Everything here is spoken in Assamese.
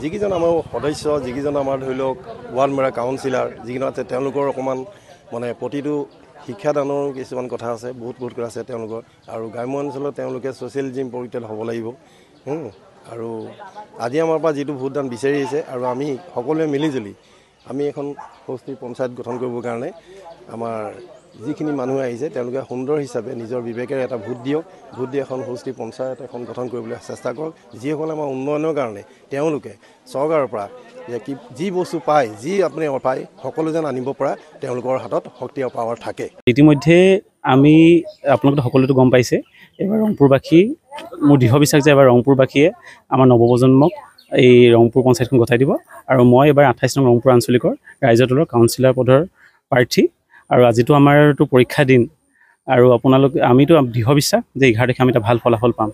যিকেইজন আমাৰ সদস্য, যিকেইজন আমাৰ ধৰি লওক ৱাৰ্ড মেম্বাৰ, কাউন্সিলাৰ যিকেইজন আছে, তেওঁলোকৰ অকণমান মানে প্ৰতিটো শিক্ষাদানৰ কিছুমান কথা আছে, বহুত কথা আছে তেওঁলোকৰ। আৰু গ্ৰাম্য অঞ্চলত তেওঁলোকে ছ'চিয়েলিজিম পৰিত্যাগ হ'ব লাগিব। আৰু আজি আমাৰ পৰা যিটো ভোটদান বিচাৰি আহিছে, আৰু আমি সকলোৱে মিলিজুলি আমি এখন সমষ্টি পঞ্চায়ত গঠন কৰিবৰ কাৰণে আমাৰ যিখিনি মানুহ আহিছে তেওঁলোকে সুন্দৰ হিচাপে নিজৰ বিবেকেৰে এটা ভোট দিয়ক, ভোট দি এখন সমষ্টি পঞ্চায়ত এখন গঠন কৰিবলৈ চেষ্টা কৰক। যিসকলে আমাৰ উন্নয়নৰ কাৰণে তেওঁলোকে চৰকাৰৰ পৰা যি বস্তু পায়, যি আপুনি পায়, সকলো যেন আনিব পৰা তেওঁলোকৰ হাতত শক্তি আৰু পাৱাৰ থাকে। ইতিমধ্যে আমি আপোনালোকে সকলোতো গম পাইছে, এবাৰ ৰংপুৰবাসী, মোৰ দৃঢ় বিশ্বাস যে এবাৰ ৰংপুৰবাসীয়ে আমাৰ নৱপ্ৰজন্মক এই ৰংপুৰ পঞ্চায়তখন গতাই দিব। আৰু মই এবাৰ 28 নং ৰংপুৰ আঞ্চলিকৰ ৰাইজৰ দলৰ কাউন্সিলৰ পদৰ প্ৰাৰ্থী। আৰু আজিতো আমাৰতো পৰীক্ষা দিন, আৰু আমিতো দৃঢ় বিশ্বাস যে 11 তাৰিখে আমি এটা ভাল ফলাফল পাম।